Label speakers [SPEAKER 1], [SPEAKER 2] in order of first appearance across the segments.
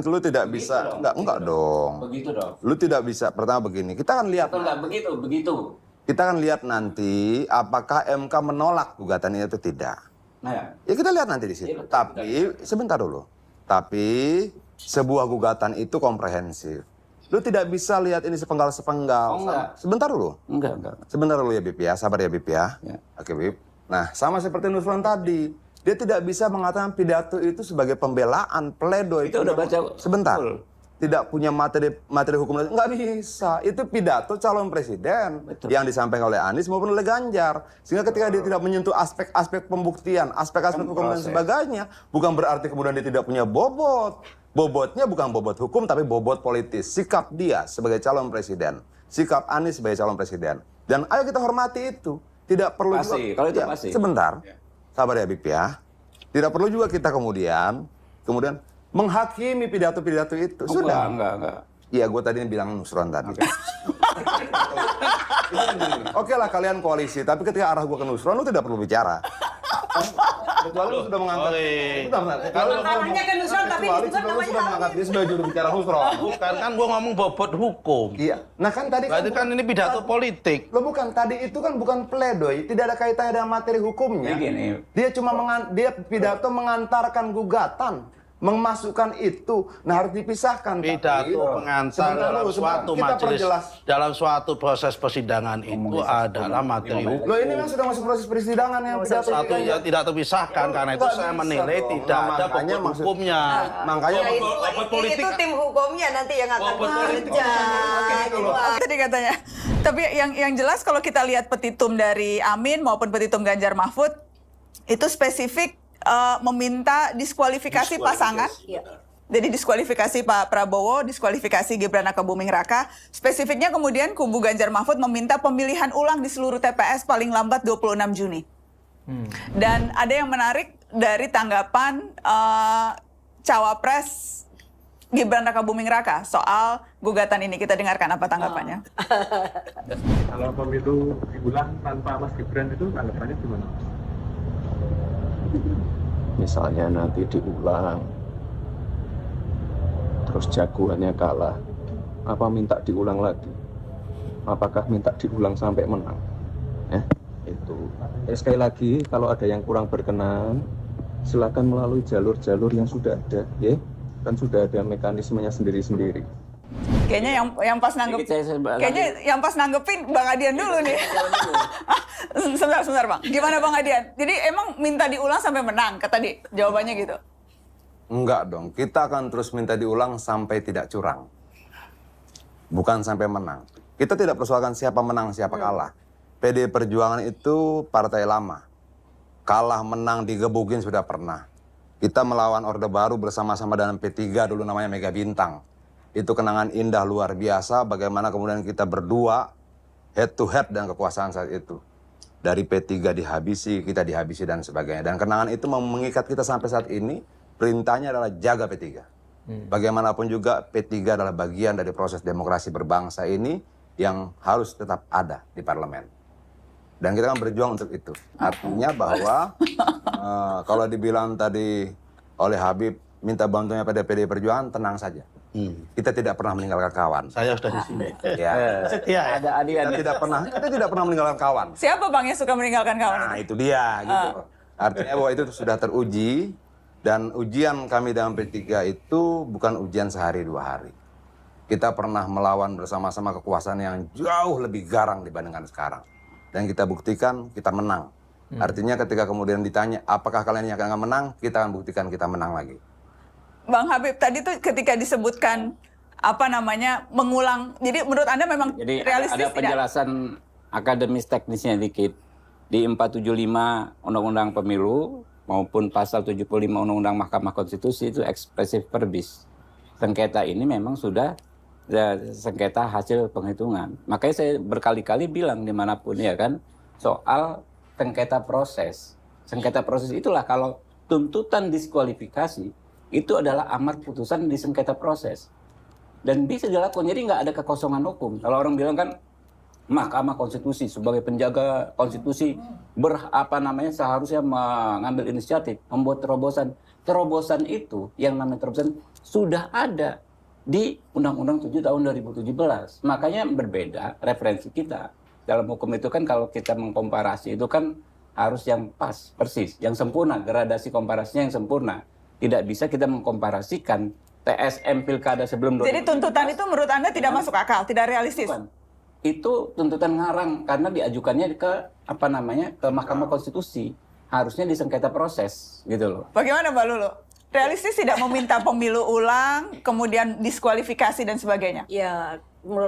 [SPEAKER 1] Lu tidak bisa, enggak dong.
[SPEAKER 2] Begitu dong.
[SPEAKER 1] Lu tidak bisa, pertama begini, kita akan lihat.
[SPEAKER 2] Atau enggak begitu.
[SPEAKER 1] Kita akan lihat nanti apakah MK menolak gugatan itu atau tidak.
[SPEAKER 2] Nah,
[SPEAKER 1] Ya kita lihat nanti di situ.
[SPEAKER 2] Iya, betul,
[SPEAKER 1] Tapi sebentar dulu. Tapi sebuah gugatan itu komprehensif. Lu tidak bisa lihat ini sepenggal-sepenggal.
[SPEAKER 2] Oh, enggak.
[SPEAKER 1] Sebentar dulu.
[SPEAKER 2] enggak.
[SPEAKER 1] Sebentar dulu ya Bib ya, sabar ya Bib ya.
[SPEAKER 2] Ya.
[SPEAKER 1] Oke Bib. Nah sama seperti Nusron tadi. Dia tidak bisa mengatakan pidato itu sebagai pembelaan, pledoi.
[SPEAKER 2] Itu udah baca.
[SPEAKER 1] Sebentar.
[SPEAKER 2] Betul.
[SPEAKER 1] Tidak punya materi hukum, nggak bisa. Itu pidato calon presiden yang disampaikan oleh Anies maupun oleh Ganjar. Sehingga ketika dia tidak menyentuh aspek-aspek pembuktian, aspek-aspek hukum dan sebagainya, bukan berarti kemudian dia tidak punya bobot. Bobotnya bukan bobot hukum, tapi bobot politis. Sikap dia sebagai calon presiden, sikap Anies sebagai calon presiden. Dan ayo kita hormati itu. Tidak perlu
[SPEAKER 2] Pasti, kalau itu pasti.
[SPEAKER 1] Sebentar, sabar ya Bip ya. Tidak perlu juga kita kemudian menghakimi pidato-pidato itu. Sudah.
[SPEAKER 2] Enggak.
[SPEAKER 1] Iya, gue tadi bilang Nusron tadi. Oke lah kalian koalisi, tapi ketika arah gue ke Nusron, lu tidak perlu bicara. Kecuali lu sudah mengangkat. Kalau
[SPEAKER 3] arahnya ke Nusron, tapi
[SPEAKER 1] kecuali
[SPEAKER 3] disebut
[SPEAKER 1] lu
[SPEAKER 3] namanya
[SPEAKER 1] sudah mengangkat dia sebagai juru bicara Nusron.
[SPEAKER 4] Bukan, kan gue ngomong bobot hukum.
[SPEAKER 1] Iya. Nah kan tadi
[SPEAKER 4] Berarti kan ini pidato politik.
[SPEAKER 1] lo bukan tadi itu kan bukan pledoi, tidak ada kaitannya dengan materi hukumnya.
[SPEAKER 2] Begini.
[SPEAKER 1] Dia cuma dia pidato mengantarkan gugatan, memasukkan itu. Nah harus dipisahkan.
[SPEAKER 4] Pidato pengantar dalam suatu majelis, dalam suatu proses persidangan itu adalah materi hukum.
[SPEAKER 1] Loh ini kan sudah masuk proses persidangan yang pidato.
[SPEAKER 4] Satu yang tidak terpisahkan, karena itu saya menilai tidak ada bobot hukumnya.
[SPEAKER 1] Makanya
[SPEAKER 3] itu tim hukumnya nanti yang akan bekerja.
[SPEAKER 5] Tadi katanya. Tapi yang jelas kalau kita lihat petitum dari Amin maupun petitum Ganjar Mahfud itu spesifik meminta diskualifikasi pasangan.
[SPEAKER 3] Iya.
[SPEAKER 5] Jadi diskualifikasi Pak Prabowo, diskualifikasi Gibran Rakabuming Raka. Spesifiknya kemudian kubu Ganjar Mahfud meminta pemilihan ulang di seluruh TPS paling lambat 26 Juni. Dan ada yang menarik dari tanggapan Cawapres Gibran Rakabuming Raka soal gugatan ini. Kita dengarkan apa tanggapannya.
[SPEAKER 6] Kalau pemilu diulang tanpa Mas Gibran itu tanggapannya gimana?
[SPEAKER 7] Misalnya nanti diulang, terus jagoannya kalah, apa minta diulang lagi? Apakah minta diulang sampai menang? Itu. Sekali lagi, kalau ada yang kurang berkenan, silakan melalui jalur-jalur yang sudah ada, ya. Kan sudah ada mekanismenya sendiri-sendiri.
[SPEAKER 5] Kayaknya yang pas nanggepin Bang Adian dulu nih. Sebentar Bang. Gimana Bang Adian? Jadi emang minta diulang sampai menang, kata tadi jawabannya gitu.
[SPEAKER 1] enggak dong, kita akan terus minta diulang sampai tidak curang. Bukan sampai menang. Kita tidak persoalkan siapa menang, siapa kalah. PD Perjuangan itu partai lama. Kalah menang digebukin sudah pernah. Kita melawan Orde Baru bersama-sama dengan P3 dulu namanya Mega Bintang. Itu kenangan indah luar biasa bagaimana kemudian kita berdua head to head dengan kekuasaan saat itu. Dari P3 dihabisi, kita dihabisi dan sebagainya. Dan kenangan itu mengikat kita sampai saat ini, perintahnya adalah jaga P3. Bagaimanapun juga P3 adalah bagian dari proses demokrasi berbangsa ini yang harus tetap ada di parlemen. Dan kita akan berjuang untuk itu. Artinya bahwa kalau dibilang tadi oleh Habib minta bantuannya pada PD Perjuangan, tenang saja. Kita tidak pernah meninggalkan kawan.
[SPEAKER 4] Saya sudah di sini.
[SPEAKER 1] Ya.
[SPEAKER 4] Setia ya.
[SPEAKER 2] Ada Adian.
[SPEAKER 1] Kita tidak pernah meninggalkan kawan.
[SPEAKER 5] Siapa Bang yang suka meninggalkan kawan?
[SPEAKER 1] Nah itu dia gitu. Artinya bahwa itu sudah teruji dan ujian kami dalam P3 itu bukan ujian sehari dua hari. Kita pernah melawan bersama-sama kekuasaan yang jauh lebih garang dibandingkan sekarang. Dan kita buktikan kita menang. Artinya ketika kemudian ditanya apakah kalian yang akan menang, kita akan buktikan kita menang lagi.
[SPEAKER 5] Bang Habib, tadi tuh ketika disebutkan mengulang. Jadi menurut Anda memang
[SPEAKER 2] Jadi
[SPEAKER 5] realistis
[SPEAKER 2] ada penjelasan akademis teknisnya dikit. Di 475 Undang-Undang Pemilu maupun pasal 75 Undang-Undang Mahkamah Konstitusi itu ekspresif verbis. Sengketa ini memang sudah sengketa hasil penghitungan. Makanya saya berkali-kali bilang dimanapun ya kan, soal sengketa proses. Sengketa proses itulah kalau tuntutan diskualifikasi itu adalah amar putusan di sengketa proses. Dan bisa dilakukan, jadi nggak ada kekosongan hukum. Kalau orang bilang kan, Mahkamah Konstitusi sebagai penjaga konstitusi seharusnya mengambil inisiatif, membuat terobosan. Terobosan itu yang namanya terobosan sudah ada di Undang-Undang 7 tahun 2017. Makanya berbeda referensi kita. Dalam hukum itu kan kalau kita mengkomparasi itu kan harus yang pas, persis, yang sempurna, gradasi komparasinya yang sempurna. Tidak bisa kita mengkomparasikan TSM Pilkada sebelum 2017.
[SPEAKER 5] Jadi tuntutan itu menurut Anda tidak masuk akal, tidak realistis?
[SPEAKER 2] Bukan. Itu tuntutan ngarang karena diajukannya ke ke Mahkamah Konstitusi. Harusnya disengketa proses gitu loh.
[SPEAKER 5] Bagaimana Mbak Lulu? Realistis tidak meminta pemilu ulang, kemudian diskualifikasi dan sebagainya?
[SPEAKER 3] Ya,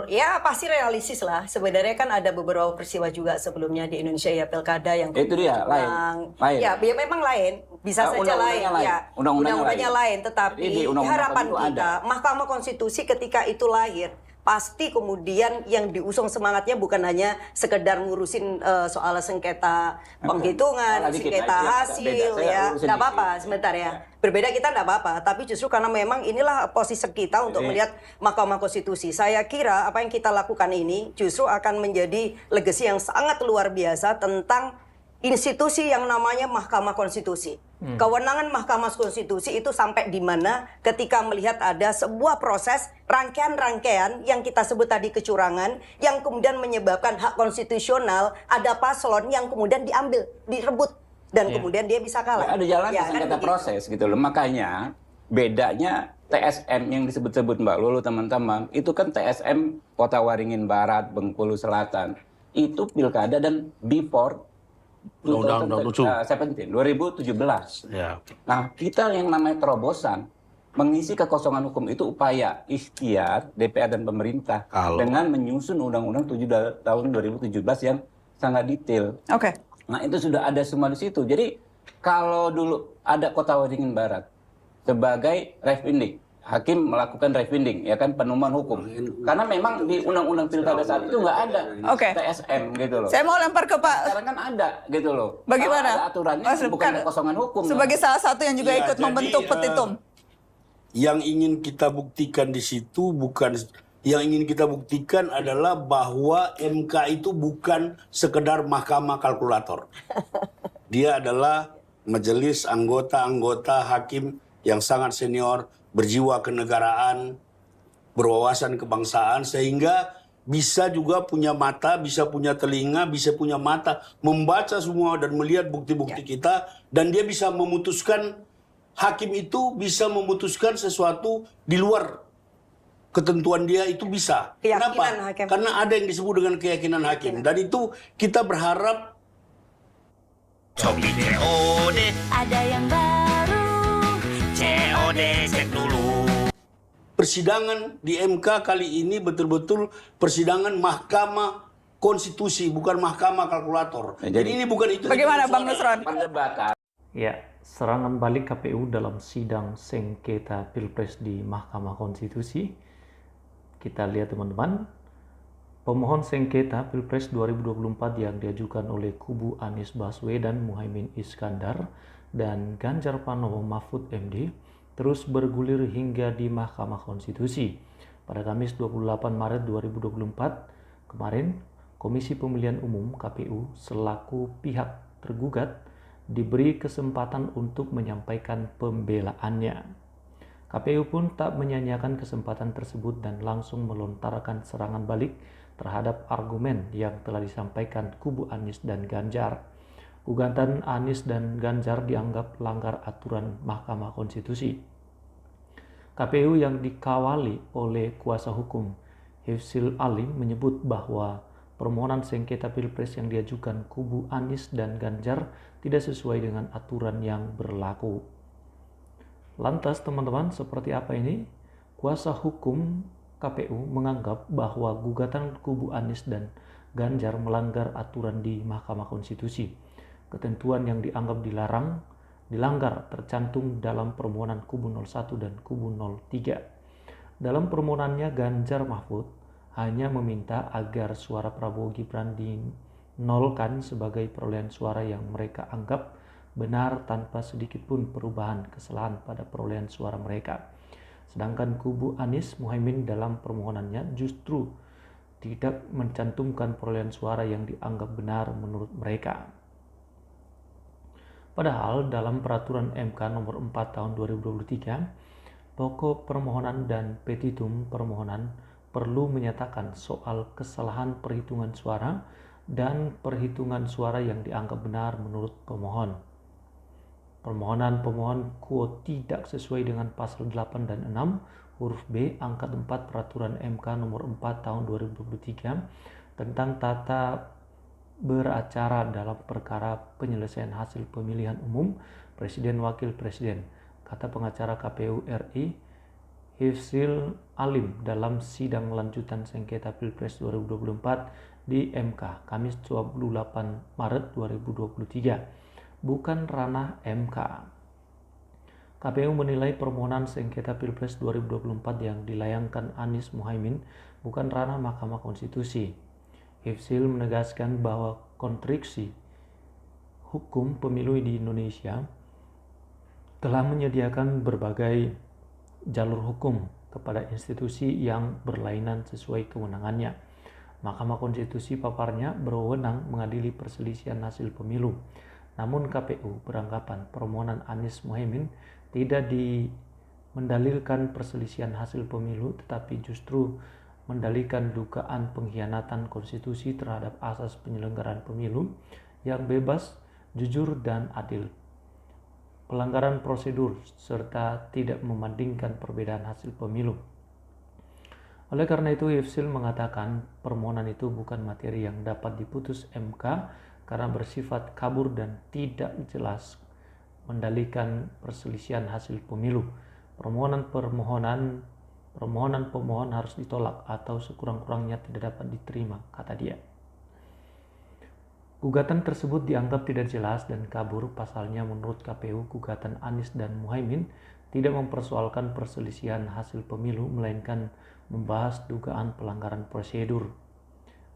[SPEAKER 3] ya pasti realistis lah. Sebenarnya kan ada beberapa peristiwa juga sebelumnya di Indonesia ya pilkada yang
[SPEAKER 2] itu dia lain.
[SPEAKER 3] Ya, memang lain, bisa saja lain. Ya, undang-undangnya lain. Tetapi
[SPEAKER 2] Jadi,
[SPEAKER 3] harapan kita, Mahkamah Konstitusi ketika itu lahir, pasti kemudian yang diusung semangatnya bukan hanya sekedar ngurusin soal sengketa penghitungan, sengketa hasil, ya, nggak apa-apa sebentar ya. Berbeda kita nggak apa-apa, tapi justru karena memang inilah posisi kita untuk melihat Mahkamah Konstitusi. Saya kira apa yang kita lakukan ini justru akan menjadi legacy yang sangat luar biasa tentang institusi yang namanya Mahkamah Konstitusi. Kewenangan Mahkamah Konstitusi itu sampai di mana ketika melihat ada sebuah proses rangkaian-rangkaian yang kita sebut tadi kecurangan yang kemudian menyebabkan hak konstitusional ada paslon yang kemudian diambil, direbut dan kemudian dia bisa kalah.
[SPEAKER 2] Ada jalan sengketa proses gitu loh. Makanya bedanya TSM yang disebut-sebut Mbak Lulu teman-teman itu kan TSM Kota Waringin Barat, Bengkulu Selatan. Itu pilkada dan before 2017.
[SPEAKER 4] Ya.
[SPEAKER 2] Nah, kita yang namanya terobosan mengisi kekosongan hukum itu upaya ikhtiar DPR dan pemerintah dengan menyusun Undang-Undang 7 tahun 2017 yang sangat detail.
[SPEAKER 5] Oke.
[SPEAKER 2] Nah, itu sudah ada semua di situ. Jadi, kalau dulu ada Kota Waringin Barat sebagai refindik, hakim melakukan refindik, ya kan, penemuan hukum. Karena memang di Undang-Undang Pilkada saat itu nggak ada TSM gitu loh.
[SPEAKER 5] Saya mau lempar ke Pak.
[SPEAKER 2] Sekarang kan ada gitu loh.
[SPEAKER 5] Bagaimana?
[SPEAKER 2] Ada aturannya bukan kekosongan hukum.
[SPEAKER 5] Sebagai salah satu yang juga ikut membentuk petitum.
[SPEAKER 8] Yang ingin kita buktikan di situ adalah bahwa MK itu bukan sekedar mahkamah kalkulator. Dia adalah majelis anggota-anggota hakim yang sangat senior, berjiwa kenegaraan, berwawasan kebangsaan, sehingga bisa juga punya mata, bisa punya telinga, bisa punya mata, membaca semua dan melihat bukti-bukti kita, dan dia bisa memutuskan, hakim itu bisa memutuskan sesuatu di luar ketentuan dia itu bisa. Kenapa?
[SPEAKER 3] Hakim.
[SPEAKER 8] Karena ada yang disebut dengan keyakinan hakim, dan itu kita berharap.
[SPEAKER 9] Ada yang baru. COD cek dulu.
[SPEAKER 8] Persidangan di MK kali ini betul-betul persidangan Mahkamah Konstitusi, bukan mahkamah kalkulator. Jadi ini bukan itu.
[SPEAKER 5] Bagaimana Bang Nusron?
[SPEAKER 6] Ya, serangan balik KPU dalam sidang sengketa Pilpres di Mahkamah Konstitusi. Kita lihat teman-teman, pemohon sengketa Pilpres 2024 yang diajukan oleh kubu Anies Baswedan, Muhaimin Iskandar, dan Ganjar Pranowo Mahfud MD terus bergulir hingga di Mahkamah Konstitusi. Pada Kamis 28 Maret 2024 kemarin, Komisi Pemilihan Umum KPU selaku pihak tergugat diberi kesempatan untuk menyampaikan pembelaannya. KPU pun tak menyanyiakan kesempatan tersebut dan langsung melontarkan serangan balik terhadap argumen yang telah disampaikan kubu Anies dan Ganjar. Gugatan Anies dan Ganjar dianggap langgar aturan Mahkamah Konstitusi. KPU yang dikawali oleh kuasa hukum Hifzil Alim menyebut bahwa permohonan sengketa Pilpres yang diajukan kubu Anies dan Ganjar tidak sesuai dengan aturan yang berlaku. Lantas teman-teman, seperti apa ini? Kuasa hukum KPU menganggap bahwa gugatan kubu Anies dan Ganjar melanggar aturan di Mahkamah Konstitusi. Ketentuan yang dianggap dilanggar tercantum dalam permohonan kubu 01 dan kubu 03. Dalam permohonannya, Ganjar Mahfud hanya meminta agar suara Prabowo Gibran dinolkan sebagai perolehan suara yang mereka anggap benar tanpa sedikit pun perubahan kesalahan pada perolehan suara mereka. Sedangkan kubu Anies Muhaimin dalam permohonannya justru tidak mencantumkan perolehan suara yang dianggap benar menurut mereka. Padahal dalam peraturan MK nomor 4 tahun 2023, pokok permohonan dan petitum permohonan perlu menyatakan soal kesalahan perhitungan suara dan perhitungan suara yang dianggap benar menurut pemohon. Permohonan pemohon quote tidak sesuai dengan pasal 8 dan 6 huruf B angkat 4 peraturan MK nomor 4 tahun 2023 tentang tata beracara dalam perkara penyelesaian hasil pemilihan umum Presiden Wakil Presiden, kata pengacara KPU RI Hifzil Alim dalam sidang lanjutan sengketa Pilpres 2024 di MK Kamis 28 Maret 2023, bukan ranah MK. KPU menilai permohonan sengketa Pilpres 2024 yang dilayangkan Anies Muhaimin bukan ranah Mahkamah Konstitusi. Hifzil menegaskan bahwa konstruksi hukum pemilu di Indonesia telah menyediakan berbagai jalur hukum kepada institusi yang berlainan sesuai kewenangannya. Mahkamah Konstitusi paparnya berwenang mengadili perselisihan hasil pemilu. Namun KPU beranggapan permohonan Anies Muhaimin tidak mendalilkan perselisihan hasil pemilu, tetapi justru mendalilkan dugaan pengkhianatan konstitusi terhadap asas penyelenggaraan pemilu yang bebas, jujur, dan adil, pelanggaran prosedur, serta tidak membandingkan perbedaan hasil pemilu. Oleh karena itu, Hifzil mengatakan permohonan itu bukan materi yang dapat diputus MK karena bersifat kabur dan tidak jelas mendalilkan perselisihan hasil pemilu. Permohonan pemohon harus ditolak atau sekurang-kurangnya tidak dapat diterima, kata dia. Gugatan tersebut dianggap tidak jelas dan kabur. Pasalnya menurut KPU, gugatan Anies dan Muhaimin tidak mempersoalkan perselisihan hasil pemilu, melainkan membahas dugaan pelanggaran prosedur.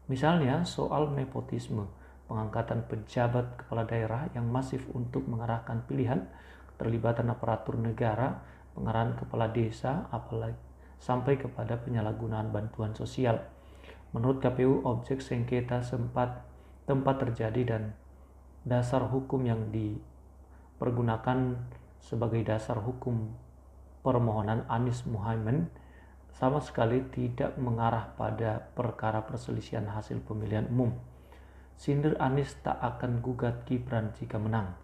[SPEAKER 6] Misalnya soal nepotisme, pengangkatan pejabat kepala daerah yang masif untuk mengarahkan pilihan, keterlibatan aparatur negara, pengarahan kepala desa, apalagi sampai kepada penyalahgunaan bantuan sosial. Menurut KPU, objek sengketa tempat terjadi dan dasar hukum yang dipergunakan sebagai dasar hukum permohonan Anies Muhaimin sama sekali tidak mengarah pada perkara perselisihan hasil pemilihan umum. Sindir Anies tak akan gugat Gibran jika menang.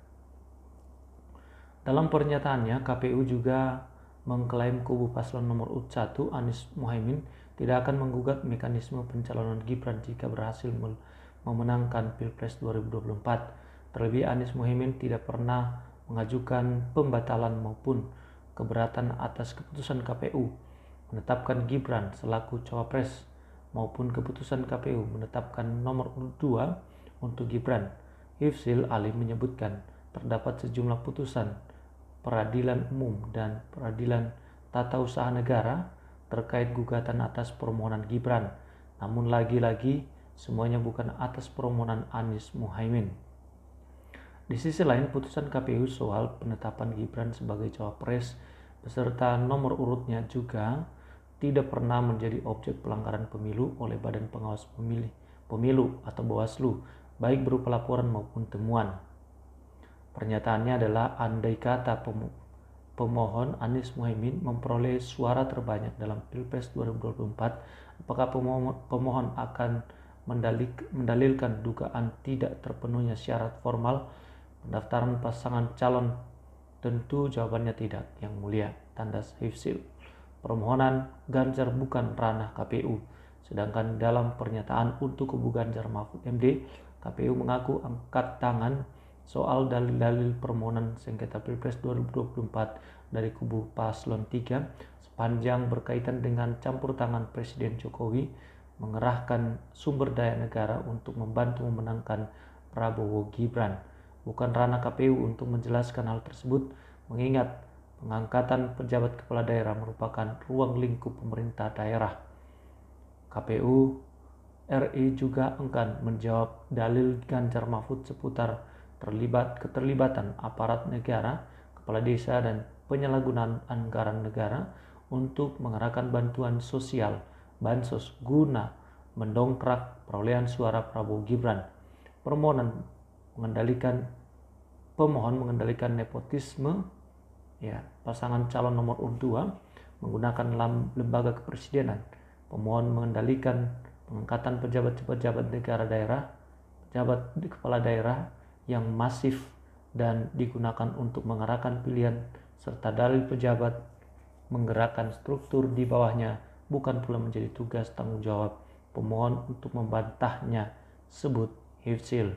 [SPEAKER 6] Dalam pernyataannya, KPU juga mengklaim kubu paslon nomor urut 1 Anies Muhaimin tidak akan menggugat mekanisme pencalonan Gibran jika berhasil memenangkan Pilpres 2024. Terlebih Anies Muhaimin tidak pernah mengajukan pembatalan maupun keberatan atas keputusan KPU menetapkan Gibran selaku cawapres maupun keputusan KPU menetapkan nomor urut 2 untuk Gibran. Hifzil Alim menyebutkan terdapat sejumlah putusan Peradilan Umum dan Peradilan Tata Usaha Negara terkait gugatan atas permohonan Gibran. Namun lagi-lagi semuanya bukan atas permohonan Anies Muhaimin. Di sisi lain, putusan KPU soal penetapan Gibran sebagai cawapres beserta nomor urutnya juga tidak pernah menjadi objek pelanggaran pemilu oleh Badan Pengawas Pemilu atau Bawaslu, baik berupa laporan maupun temuan. Pernyataannya adalah andai kata pemohon Anies Muhaimin memperoleh suara terbanyak dalam Pilpres 2024, apakah pemohon akan mendalilkan dugaan tidak terpenuhnya syarat formal pendaftaran pasangan calon? Tentu jawabannya tidak, Yang Mulia, tandas Hifzil. Permohonan Ganjar bukan ranah KPU. Sedangkan dalam pernyataan untuk kubu Ganjar Mahfud MD, KPU mengaku angkat tangan soal dalil-dalil permohonan sengketa Pilpres 2024 dari kubu paslon 3 sepanjang berkaitan dengan campur tangan Presiden Jokowi mengerahkan sumber daya negara untuk membantu memenangkan Prabowo Gibran. Bukan ranah KPU untuk menjelaskan hal tersebut, mengingat pengangkatan pejabat kepala daerah merupakan ruang lingkup pemerintah daerah. KPU RI juga enggan menjawab dalil Ganjar Mahfud seputar keterlibatan aparat negara, kepala desa, dan penyalahgunaan anggaran negara untuk mengarahkan bantuan sosial, bansos, guna mendongkrak perolehan suara Prabowo Gibran. Pemohon mengendalikan nepotisme pasangan calon nomor urut 2 menggunakan lembaga kepresidenan. Pemohon mengendalikan pengangkatan pejabat-pejabat negara daerah, pejabat di kepala daerah yang masif dan digunakan untuk mengarahkan pilihan serta dalil pejabat menggerakkan struktur di bawahnya bukan pula menjadi tugas tanggung jawab pemohon untuk membantahnya, sebut Hifzil.